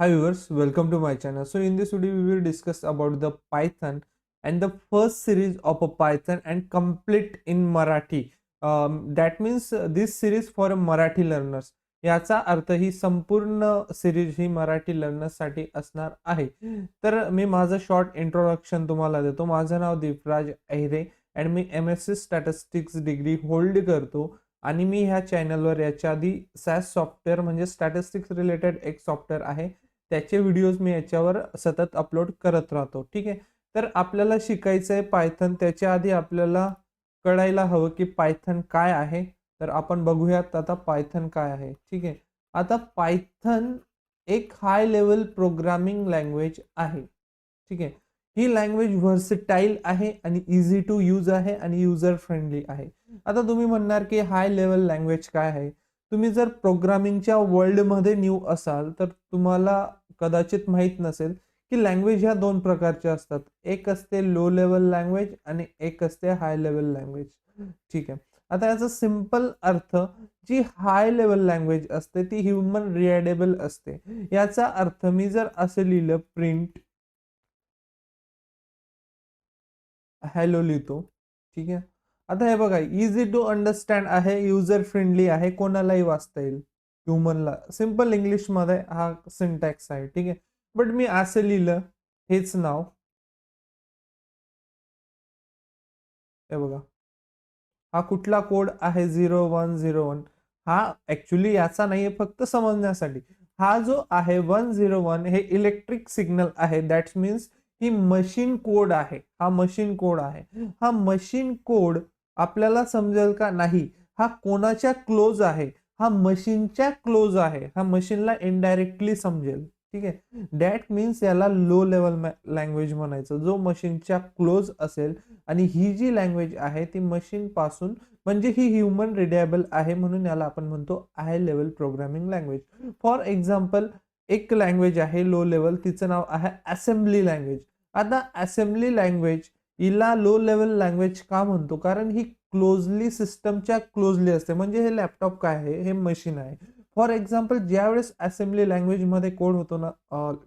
Hi viewers, welcome to my channel. So in this video we will discuss about the Python and the first series of a Python and complete in Marathi. That means this series for Marathi learners. याचा अर्थ ही संपूर्ण series ही Marathi learners साठी असणार आहे. तर मी माझं short introduction तुम्हाला देतो. माझं नाव दीपराज अहिरे आणि मी MSc स्टॅटिस्टिक्स डिग्री होल्ड करतो आणि मी ह्या चॅनलवर याच्या आधी SAS सॉफ्टवेअर म्हणजे स्टॅटिस्टिक्स रिलेटेड एक सॉफ्टवेअर आहे त्याचे व्हिडिओज मी याच्यावर सतत अपलोड करत राहतो. ठीक आहे. तर आपल्याला शिकायचं आहे पायथन. त्याच्या आधी आपल्याला कळायला हवं की पायथन काय आहे. तर आपण बघूयात आता पायथन काय आहे. ठीक आहे. आता पायथन एक हाय लेवल प्रोग्रामिंग लँग्वेज आहे. ठीक आहे. ही लँग्वेज व्हर्सटाईल आहे आणि इझी टू यूज आहे आणि युजर फ्रेंडली आहे. आता तुम्ही म्हणणार की हाय लेवल लँग्वेज काय आहे. तुम्ही जर प्रोग्रामिंगच्या वर्ल्डमध्ये न्यू असाल तर तुम्हाला कदाचित माहित नसेल की लँग्वेज ह्या दोन प्रकारच्या असतात. एक असते लो लेवल लँग्वेज आणि एक असते हाय लेवल लँग्वेज. ठीक आहे. आता याचा सिंपल अर्थ, जी हाय लेवल लँग्वेज असते ती ह्युमन रिडेबल असते. याचा अर्थ मी जर असं लिहिलं प्रिंट हॅलो लिहितो. ठीक आहे. आता हे बघा इझी टू अंडरस्टँड आहे, युजर फ्रेंडली आहे, कोणालाही वाचता येईल, ह्युमनला. सिंपल इंग्लिश मध्ये हा सिंटॅक्स आहे. ठीक आहे. बट मी असं लिहिलं, हेच नाव, हे बघा हा कुठला कोड आहे 0101. हा ऍक्च्युली याचा नाहीये, फक्त समजण्यासाठी. हा जो आहे 101 हे इलेक्ट्रिक सिग्नल आहे. That means he machine code आहे. हा मशीन कोड आहे. हा मशीन कोड आपल्याला समजेल का नाही, हा कोणाच्या क्लोज आहे, हा मशीनच्या क्लोज आहे. हा मशीनला इनडायरेक्टली समजेल. ठीक आहे. दॅट मीन्स याला लो लेवल लँग्वेज म्हणायचं, जो मशीनच्या क्लोज असेल. आणि ही जी लँग्वेज आहे ती मशीन पासून, म्हणजे ही ह्युमन रिडेबल आहे, म्हणून याला आपण म्हणतो high level programming language. For example एक लँग्वेज आहे लो लेवल, तिचं नाव आहे असेंब्ली लँग्वेज. आता असेंब्ली लँग्वेज हिला लो लेवल लँग्वेज का म्हणतो, कारण ही क्लोजली सिस्टमच्या क्लोजली असते. म्हणजे हे लॅपटॉप काय आहे, हे मशीन आहे. फॉर एक्झाम्पल ज्यावेळेस असेंब्ली लँग्वेज मध्ये कोड होतो ना,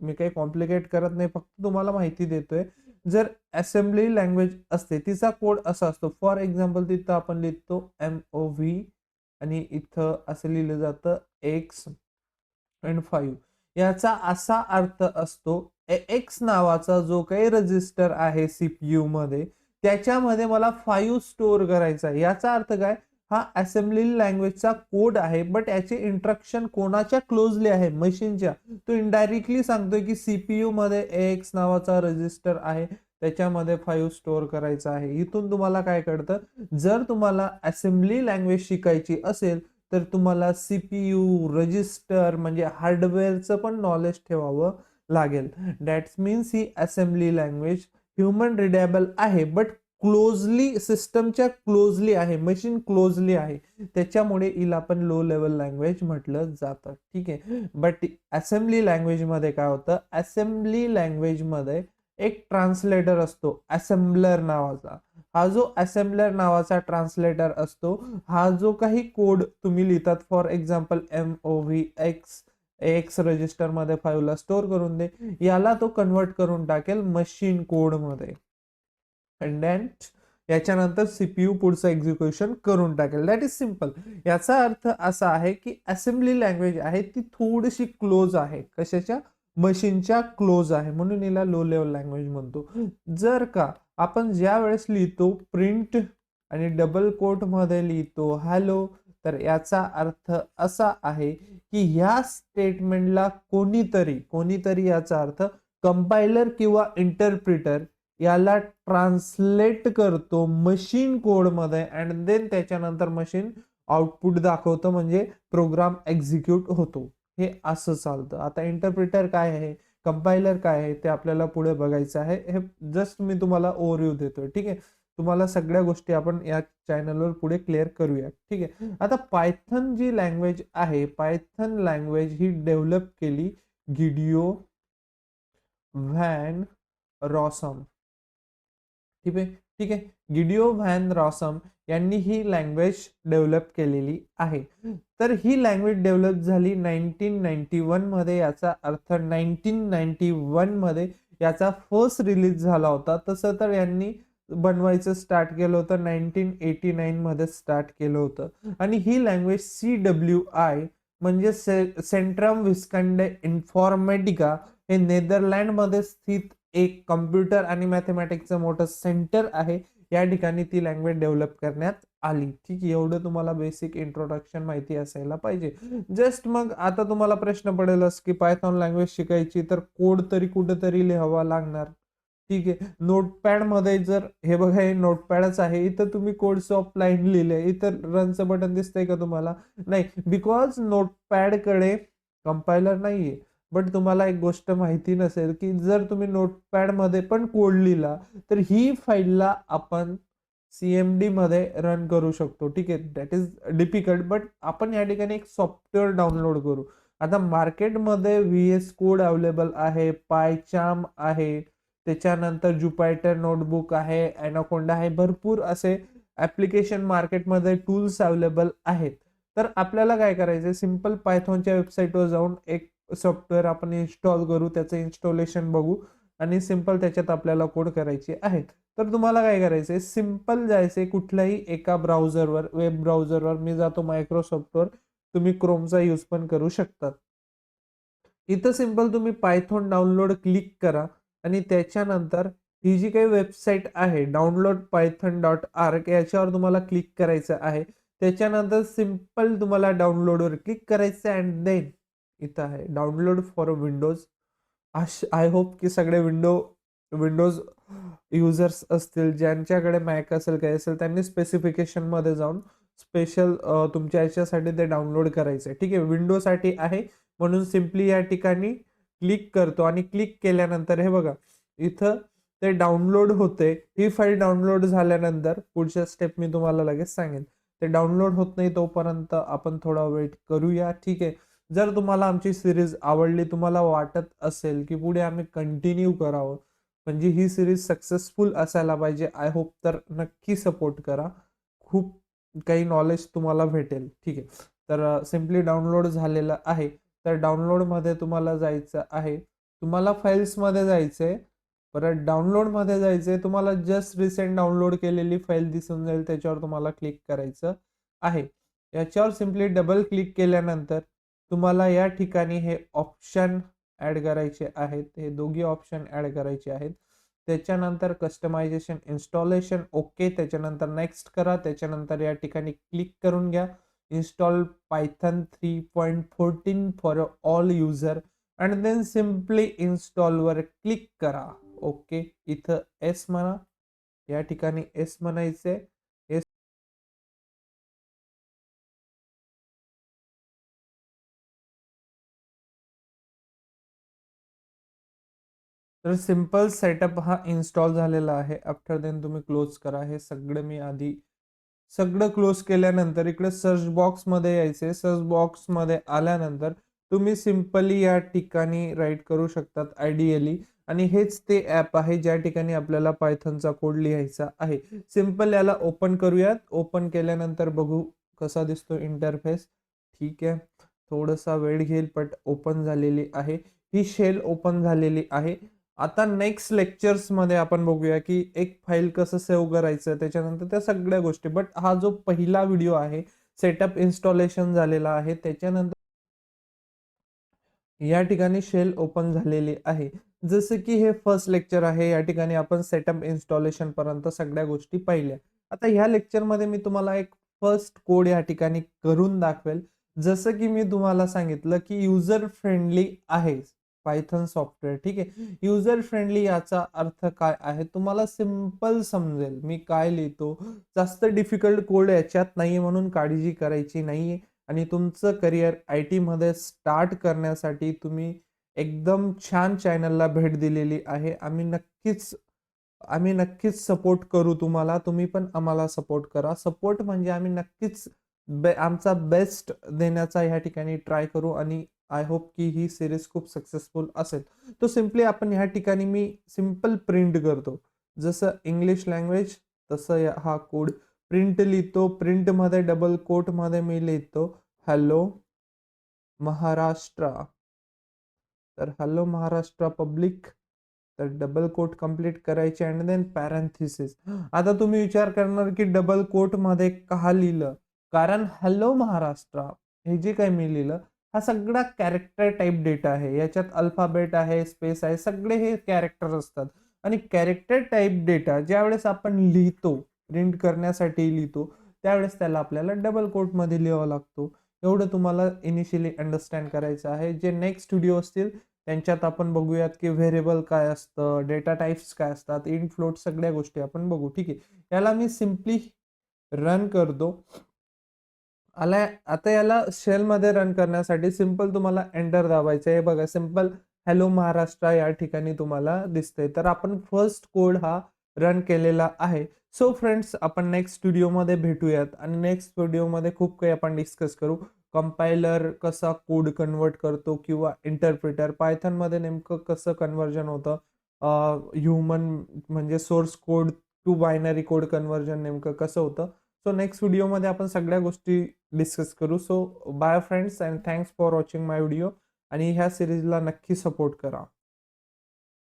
मी काही कॉम्प्लिकेट करत नाही, फक्त तुम्हाला माहिती देतोय. जर असेंब्ली लँग्वेज असते तिचा कोड असा असतो. फॉर एक्झाम्पल तिथं आपण लिहितो MOV आणि इथं असं लिहिलं जातं X and 5. याचा असा अर्थ असतो, एक्स नावाचा जो काही रजिस्टर आहे सीपीयू मध्ये, त्याच्यामध्ये मला 5 स्टोअर करायचा आहे. याचा अर्थ काय, हा असेंब्ली लँग्वेजचा कोड आहे, बट याचे इंस्ट्रक्शन कोणाच्या क्लोजली आहे, मशीनच्या. तो इनडायरेक्टली सांगतोय की सीपीयू मध्ये एक्स नावाचा रजिस्टर आहे, त्याच्यामध्ये 5 स्टोअर करायचा आहे. इथून तुम्हाला काय कळतं, जर तुम्हाला असेंब्ली लँग्वेज शिकायची असेल तर तुम्हाला सीपीयू रजिस्टर म्हणजे हार्डवेअरचं पण नॉलेज ठेवावं लागेल. That means he assembly language human readable आहे, बट क्लोजली सिस्टमच्या क्लोजली आहे, मशीन क्लोजली आहे. त्याच्यामुळे हिला पण लो लेवल लँग्वेज म्हटलं जातं. ठीक आहे. बट असेंब्ली लँग्वेज मध्ये काय होतं, असेंब्ली लँग्वेज मध्ये एक ट्रान्सलेटर असतो असेंबलर नावाचा. हा जो असेंबलर नावाचा ट्रान्सलेटर असतो, हा जो काही कोड तुम्ही लिहितात, for example MOV x register मध्ये 5 ला स्टोअर करून दे, याला तो कन्वर्ट करून टाकेल मशीन कोड मध्ये. अँड देन याच्यानंतर सीपीयू पुढचं एक्झिक्युशन करून टाकेल. That is simple. याचा अर्थ असा आहे की असेंब्ली लँग्वेज आहे ती थोडीशी क्लोज आहे, कशाच्या, मशीनच्या क्लोज आहे, म्हणून हिला लो लेवल लँग्वेज म्हणतो. जर का आपण ज्या वेळेस लिहितो प्रिंट आणि डबल कोट मध्ये लिहितो हॅलो, तर याचा अर्थ असा आहे की ह्या स्टेटमेंटला कोणीतरी कोणीतरी याचा अर्थ कंपायलर किंवा इंटरप्रिटर याला ट्रान्सलेट करतो मशीन कोड मध्ये, अँड देन त्याच्यानंतर मशीन आउटपुट दाखवतं, म्हणजे प्रोग्राम एक्झिक्यूट होतो. हे असं चालतं. आता इंटरप्रिटर काय आहे, कंपायलर काय आहे, ते आपल्याला पुढे बघायचं आहे. हे जस्ट मी तुम्हाला ओव्हरव्ह्यू देतोय. ठीक आहे. तुम्हाला सगळ्या गोष्टी आपण या चॅनलवर पुढे क्लिअर करूया. ठीक आहे. आता पायथन जी लँग्वेज आहे, पायथन लँग्वेज ही डेव्हलप केली गिडिओ व्हॅन रॉसम. ठीक आहे. ठीक आहे. गिडिओ व्हॅन रॉसम यांनी ही लँग्वेज डेव्हलप केलेली आहे. तर ही लँग्वेज डेव्हलप झाली 1991 मध्ये. याचा अर्थ 1991 मध्ये याचा फर्स्ट रिलीज झाला होता. तसं तर यांनी बनवायचं स्टार्ट केलं होतं 1989 मध्ये स्टार्ट केलं होतं. आणि ही लँग्वेज CWI म्हणजे सेंट्रम विस्कंडे इन्फॉर्मॅटिका हे नेदरलँडमध्ये स्थित एक कम्प्युटर आणि मॅथमॅटिक्सचं मोठं सेंटर आहे. या ठिकाणी ती लँग्वेज डेव्हलप करण्यात आली. ठीक आहे, एवढं तुम्हाला बेसिक इंट्रोडक्शन माहिती असायला पाहिजे. जस्ट मग आता तुम्हाला प्रश्न पडेलच की पायथॉन लँग्वेज शिकायची तर कोड तरी कुठेतरी लिहावा लागणार. ठीक आहे, नोटपॅड मध्ये जर हे बघा, हे नोटपॅडच आहे, इथं तुम्ही कोड्स ऑफ लाईन लिहिले, इथं रनचं बटन दिसतंय का तुम्हाला? नाही, बिकॉज नोटपॅड कडे कंपायलर नाहीये. बट तुम्हाला एक गोष्ट माहिती नसेल की जर तुम्ही नोटपॅड मध्ये पण कोड लिहिला तर ही फाईलला आपण CMD मध्ये रन करू शकतो. ठीक आहे, दॅट इज डिफिकल्ट, बट आपण या ठिकाणी एक सॉफ्टवेअर डाउनलोड करू. आता मार्केटमध्ये VS कोड अवेलेबल आहे, पायचार्म आहे, त्याच्यानंतर जुपायटर नोटबुक आहे, ॲनाकोंडा आहे, भरपूर असे ऍप्लिकेशन मार्केटमध्ये टूल्स अवेलेबल आहेत. तर आपल्याला काय करायचं, सिंपल पायथॉनच्या वेबसाईटवर जाऊन एक सॉफ्टवेअर आपण इन्स्टॉल करू, त्याचं इन्स्टॉलेशन बघू आणि सिंपल त्याच्यात आपल्याला कोड करायचे आहेत. तर तुम्हाला काय करायचंय, सिंपल जायचंय कुठल्याही एका ब्राउझरवर, वेब ब्राउझरवर. मी जातो मायक्रोसॉफ्टवर, तुम्ही क्रोमचा यूज पण करू शकता. इथं सिंपल तुम्ही पायथॉन डाउनलोड क्लिक करा आणि त्याच्यानंतर ही जी काही वेबसाईट आहे डाउनलोड python.org याच्यावर तुम्हाला क्लिक करायचं आहे. त्याच्यानंतर सिंपल तुम्हाला डाउनलोडवर क्लिक करायचं अँड देन इथं आहे download for Windows. I hope की सगळे विंडोज युजर्स असतील, ज्यांच्याकडे मॅक असेल काय असेल त्यांनी स्पेसिफिकेशन मध्ये जाऊन स्पेशल तुमच्या याच्यासाठी ते डाउनलोड करायचं आहे. ठीक आहे, विंडोसाठी आहे म्हणून सिम्पली या ठिकाणी क्लिक करतो आणि क्लिक केल्यानंतर हे बघा इथं ते डाउनलोड होते. ही फाईल डाउनलोड झाल्यानंतर पुढच्या स्टेप मी तुम्हाला लगेच सांगेन. ते डाउनलोड होत नाही तोपर्यंत आपण थोडा वेट करूया. ठीक आहे, जर तुम्हाला आमची सिरीज आवडली, तुम्हाला वाटत असेल की पुढे आम्ही कंटिन्यू करावं, म्हणजे ही सिरीज सक्सेसफुल असायला पाहिजे, आय होप, तर नक्की सपोर्ट करा. खूप काही नॉलेज तुम्हाला भेटेल. ठीक आहे, तर सिम्पली डाउनलोड झालेलं आहे. तर डाउनलोडमध्ये तुम्हाला जायचं आहे, तुम्हाला फाईल्समध्ये जायचंय, परत डाउनलोडमध्ये जायचंय, तुम्हाला जस्ट रिसेंट डाउनलोड केलेली फाईल दिसून जाईल, त्याच्यावर तुम्हाला क्लिक करायचं आहे. याच्यावर सिम्पली डबल क्लिक केल्यानंतर तुम्हाला या ठिकाणी हे ऑप्शन ऍड करायचे आहेत, हे दोघी ऑप्शन ऍड करायचे आहेत. त्याच्यानंतर कस्टमायझेशन इन्स्टॉलेशन ओके, त्याच्यानंतर नेक्स्ट करा. त्याच्यानंतर या ठिकाणी क्लिक करून घ्या install Python 3.14 for all user and then simply install वर क्लिक करा. ओके, इथं एस म्हणा, या ठिकाणी एस म्हणायचे. तर सिंपल सेटअप हा इन्स्टॉल झालेला आहे. आफ्टर देन तुम्ही क्लोज करा. हे सगळं मी आधी सगळं क्लोज केल्यानंतर इकडे सर्च बॉक्समध्ये यायचे. सर्च बॉक्समध्ये आल्यानंतर तुम्ही सिंपली या ठिकाणी राईट करू शकतात आयडियली, आणि हेच ते ॲप आहे ज्या ठिकाणी आपल्याला पायथनचा कोड लिहायचा आहे. सिंपल याला ओपन करूयात. ओपन केल्यानंतर बघू कसा दिसतो इंटरफेस. ठीक आहे, थोडासा वेळ घेईल, बट ओपन झालेली आहे. ही शेल ओपन झालेली आहे. आता नेक्स्ट लेक्चर्स मध्ये आपण बघूया की एक फाईल कसं सेव्ह करायचं, त्याच्यानंतर त्या सगळ्या गोष्टी. बट हा जो पहिला व्हिडिओ आहे, सेटअप इन्स्टॉलेशन झालेला आहे, त्याच्यानंतर या ठिकाणी शेल ओपन झालेली आहे. जसं की हे फर्स्ट लेक्चर आहे, या ठिकाणी आपण सेटअप इन्स्टॉलेशन पर्यंत सगळ्या गोष्टी पाहिल्या. आता ह्या लेक्चर मध्ये मी तुम्हाला एक फर्स्ट कोड या ठिकाणी करून दाखवेल. जसं की मी तुम्हाला सांगितलं की युजर फ्रेंडली आहे पायथन सॉफ्टवेअर. ठीक आहे, युजर फ्रेंडली याचा अर्थ काय आहे तुम्हाला सिंपल समजेल मी काय लिहितो. जास्त डिफिकल्ट कोड याच्यात नाहीये म्हणून काळजी करायची नाहीये. आणि तुमचं करिअर IT मध्ये स्टार्ट करण्यासाठी तुम्ही एकदम छान चॅनलला भेट दिलेली आहे. आम्ही नक्कीच सपोर्ट करू तुम्हाला. तुम्ही पण आम्हाला सपोर्ट करा. सपोर्ट म्हणजे आम्ही नक्कीच आमचा बेस्ट देण्याचा ह्या ठिकाणी ट्राय करू आणि आय होप की ही सिरीज खूप सक्सेसफुल असेल. तो सिम्पली आपण ह्या ठिकाणी मी सिंपल प्रिंट करतो. जसं इंग्लिश लँग्वेज तसं हा कोड प्रिंट लिहितो. प्रिंटमध्ये डबल कोटमध्ये मी लिहितो हॅलो महाराष्ट्र. तर हॅलो महाराष्ट्र पब्लिक. तर डबल कोट कंप्लीट करायचे अँड देन पॅरेंथिसिस. आता तुम्ही विचार करणार की डबल कोट मध्ये का लिहिलं? कारण हॅलो महाराष्ट्र हे जे काही मी लिहिलं हा सगळा कॅरेक्टर टाईप डेटा आहे. याच्यात अल्फाबेट आहे, स्पेस आहे, सगळे हे कॅरेक्टर असतात. आणि कॅरेक्टर टाईप डेटा ज्यावेळेस आपण लिहितो, प्रिंट करण्यासाठी लिहितो, त्यावेळेस त्याला आपल्याला डबल कोटमध्ये लिहावा लागतो. एवढं तुम्हाला इनिशियली अंडरस्टँड करायचं आहे. जे नेक्स्ट व्हिडिओ असतील त्यांच्यात आपण बघूयात की व्हेरिएबल काय असतं, डेटा टाइप्स काय असतात, इंट फ्लोट सगळ्या गोष्टी आपण बघू. ठीक आहे. याला मी सिम्पली रन करतो. आता याला शेलमध्ये रन करण्यासाठी सिंपल तुम्हाला एंटर दाबायचं आहे. बघा सिंपल हॅलो महाराष्ट्र या ठिकाणी तुम्हाला दिसतंय. तर आपण फर्स्ट कोड हा रन केलेला आहे. सो फ्रेंड्स आपण नेक्स्ट व्हिडिओमध्ये भेटूयात आणि नेक्स्ट व्हिडिओमध्ये खूप काही आपण डिस्कस करू. कंपायलर कसा कोड कन्वर्ट करतो किंवा इंटरप्रिटर पायथनमध्ये नेमकं कसं कन्व्हर्जन होतं, ह्युमन म्हणजे source code to binary code conversion नेमकं कसं होतं. सो नेक्स्ट व्हिडिओमध्ये आपण सगळ्या गोष्टी डिस्कस करू. So bye friends and thanks for watching my video आणि ह्या सिरीजला नक्की सपोर्ट करा.